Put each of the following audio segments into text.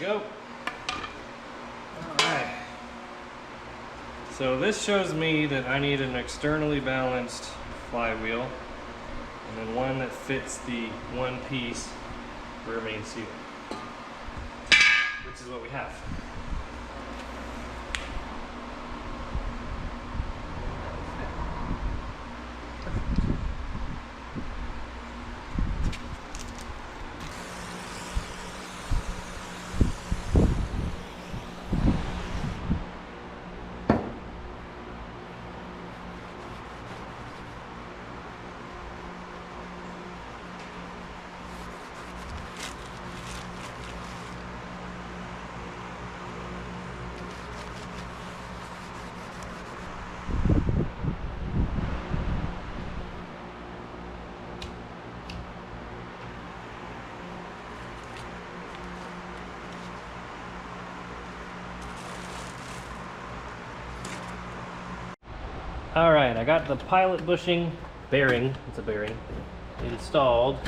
go. Alright. So this shows me that I need an externally balanced flywheel and then one that fits the one piece rear main seal, which is what we have. Alright, I got the pilot bushing bearing, it's a bearing, installed.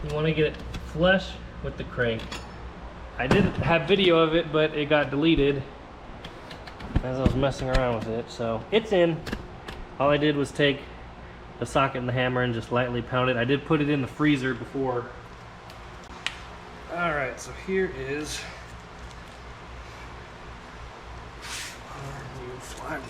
You want to get it flush with the crank. I did have video of it, but it got deleted as I was messing around with it, so it's in. All I did was take the socket and the hammer and just lightly pound it. I did put it in the freezer before. Alright, so here is flywheel.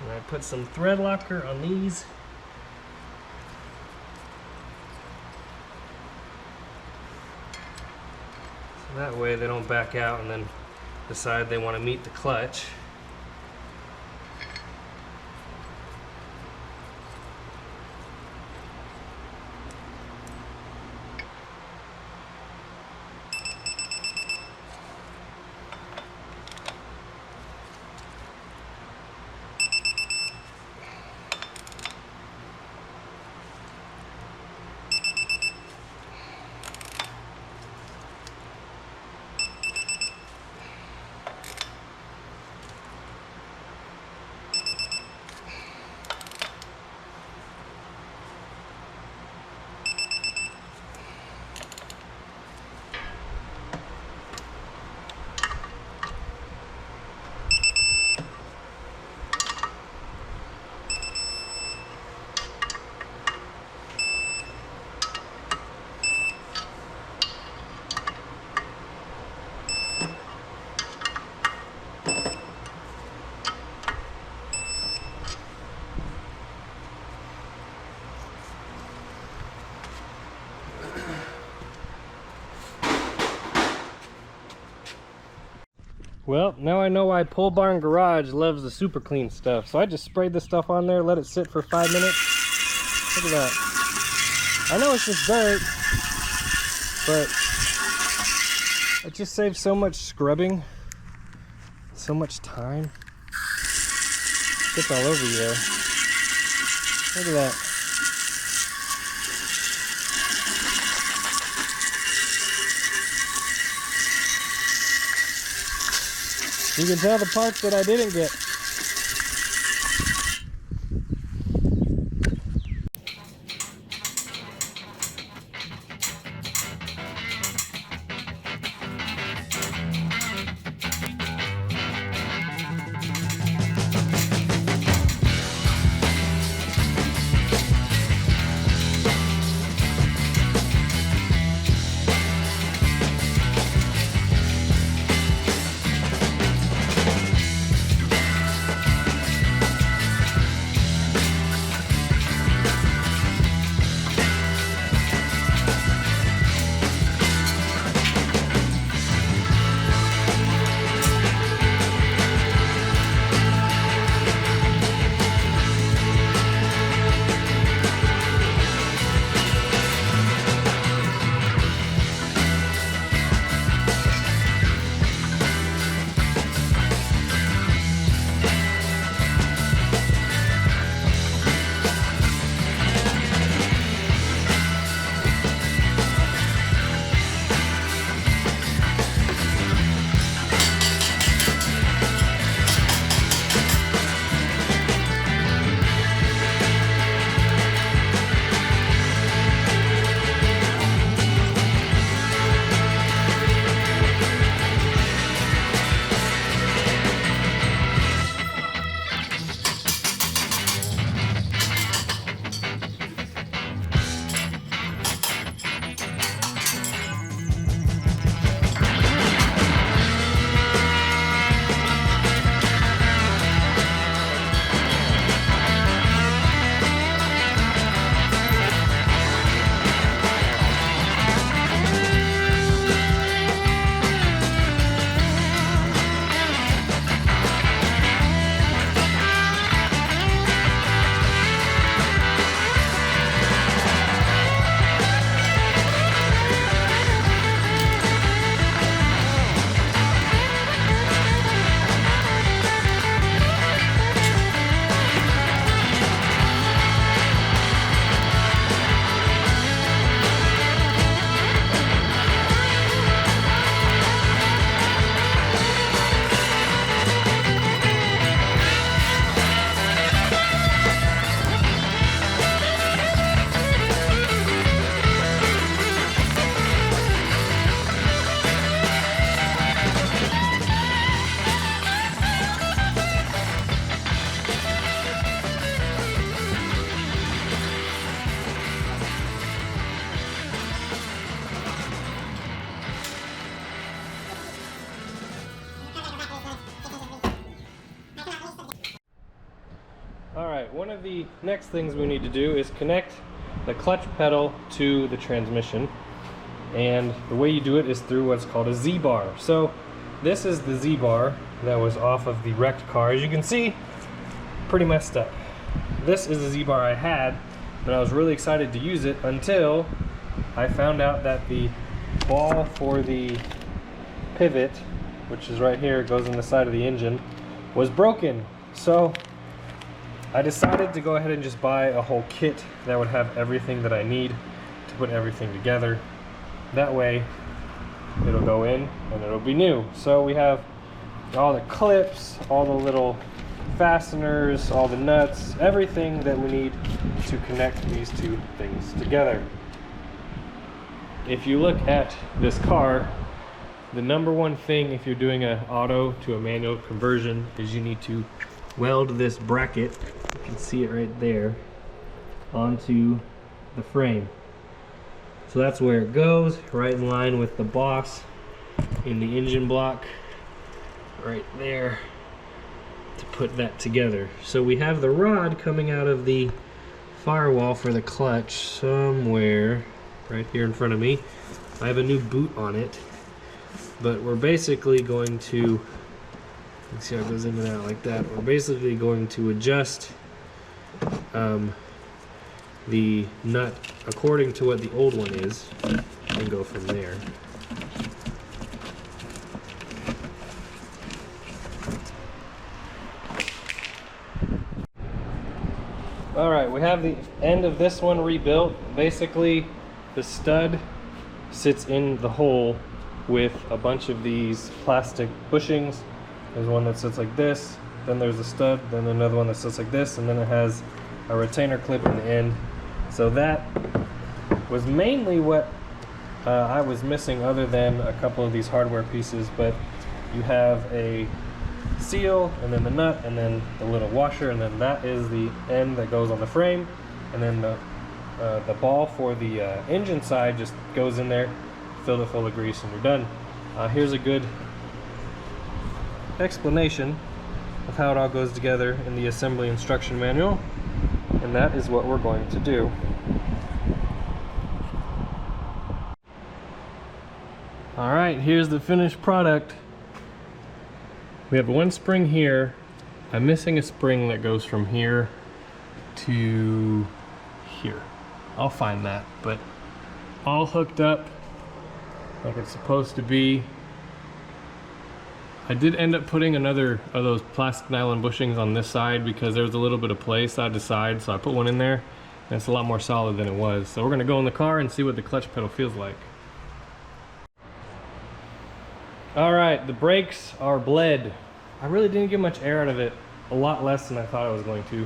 And I put some thread locker on these. So that way they don't back out and then decide they want to meet the clutch. Well, now I know why Pole Barn Garage loves the super clean stuff. So I just sprayed this stuff on there, let it sit for 5 minutes. Look at that. I know it's just dirt, but it just saves so much scrubbing, so much time. Gets all over you there. Look at that. You can tell the parts that I didn't get. Alright, one of the next things we need to do is connect the clutch pedal to the transmission. And the way you do it is through what's called a Z-bar. So this is the Z-bar that was off of the wrecked car. As you can see, pretty messed up. This is the Z-bar I had, and I was really excited to use it until I found out that the ball for the pivot, which is right here, goes in the side of the engine, was broken. So I decided to go ahead and just buy a whole kit that would have everything that I need to put everything together. That way it'll go in and it'll be new. So we have all the clips, all the little fasteners, all the nuts, everything that we need to connect these two things together. If you look at this car, the number one thing if you're doing an auto to a manual conversion is you need to weld this bracket, you can see it right there, onto the frame. So that's where it goes, right in line with the boss in the engine block, right there, to put that together. So we have the rod coming out of the firewall for the clutch somewhere right here in front of me. I have a new boot on it, but we're basically going to, you can see how it goes into that like that. We're basically going to adjust the nut according to what the old one is and go from there. Alright, we have the end of this one rebuilt. Basically, the stud sits in the hole with a bunch of these plastic bushings. There's one that sits like this, then there's a stud, then another one that sits like this, and then it has a retainer clip in the end. So that was mainly what I was missing, other than a couple of these hardware pieces. But you have a seal, and then the nut, and then the little washer, and then that is the end that goes on the frame, and then the ball for the engine side just goes in there, fill it full of grease, and you're done. Here's a good explanation of how it all goes together in the assembly instruction manual, and that is what we're going to do. Alright, here's the finished product. We have one spring here. I'm missing a spring that goes from here to here. I'll find that, but all hooked up like it's supposed to be. I did end up putting another of those plastic nylon bushings on this side because there was a little bit of play side to side, so I put one in there, and it's a lot more solid than it was. So we're gonna go in the car and see what the clutch pedal feels like. All right, the brakes are bled. I really didn't get much air out of it, a lot less than I thought I was going to.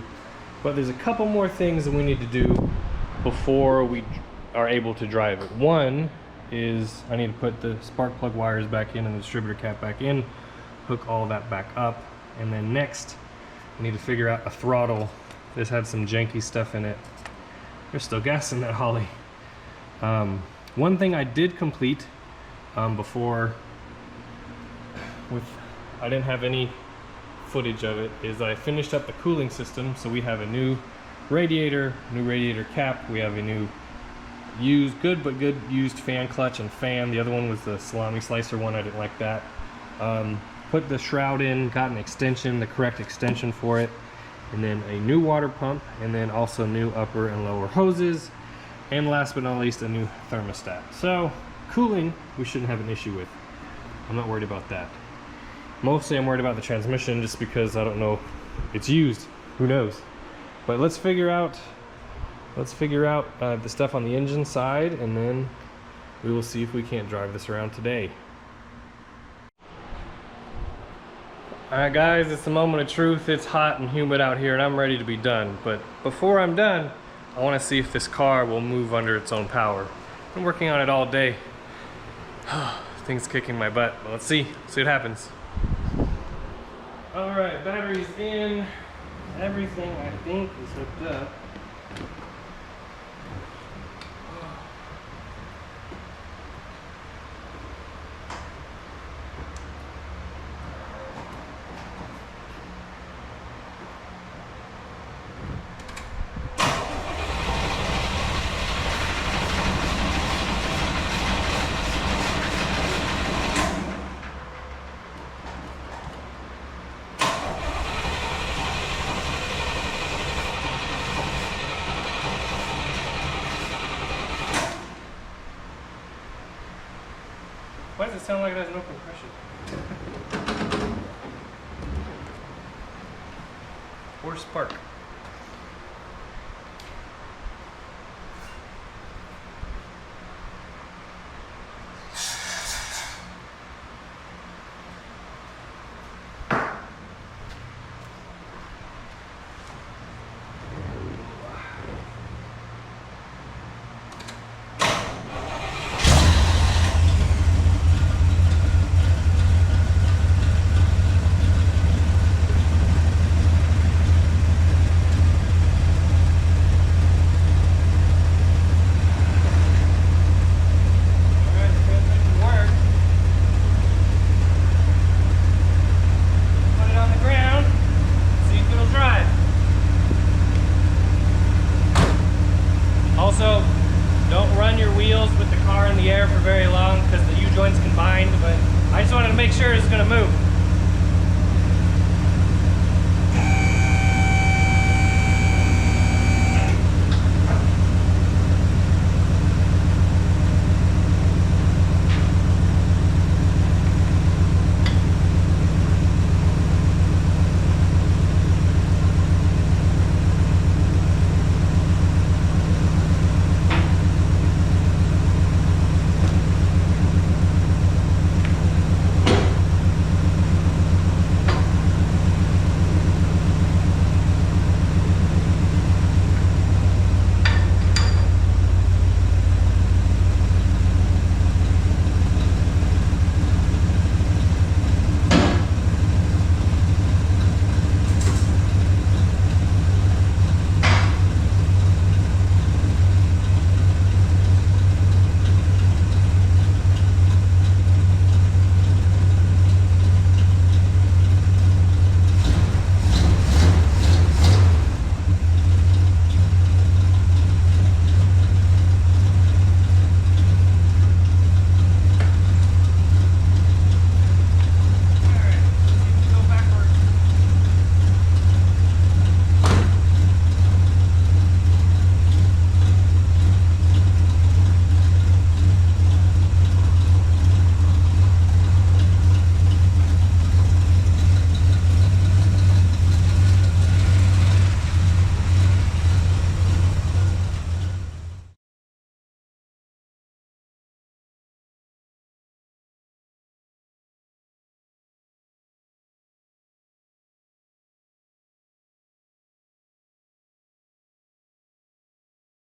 But there's a couple more things that we need to do before we are able to drive it. One is I need to put the spark plug wires back in and the distributor cap back in, hook all that back up, and then next I need to figure out a throttle. This had some janky stuff in it. There's still gas in that Holly. One thing I did complete before, I didn't have any footage of it, is I finished up the cooling system. So we have a new radiator cap, we have a new good used fan clutch and fan. The other one was the salami slicer one, I didn't like that. Put the shroud in, got an extension, the correct extension for it, and then a new water pump, and then also new upper and lower hoses, and last but not least a new thermostat. So cooling we shouldn't have an issue with. I'm not worried about that. Mostly I'm worried about the transmission, just because I don't know, it's used, who knows. But let's figure out the stuff on the engine side, and then we will see if we can't drive this around today. Alright guys, it's the moment of truth. It's hot and humid out here and I'm ready to be done. But before I'm done, I want to see if this car will move under its own power. I've been working on it all day. Things kicking my butt, but let's see what happens. Alright, battery's in. Everything I think is hooked up. does it sound like it has no compression? Or spark? Also, don't run your wheels with the car in the air for very long because the U-joints can bind, but I just wanted to make sure it's going to move.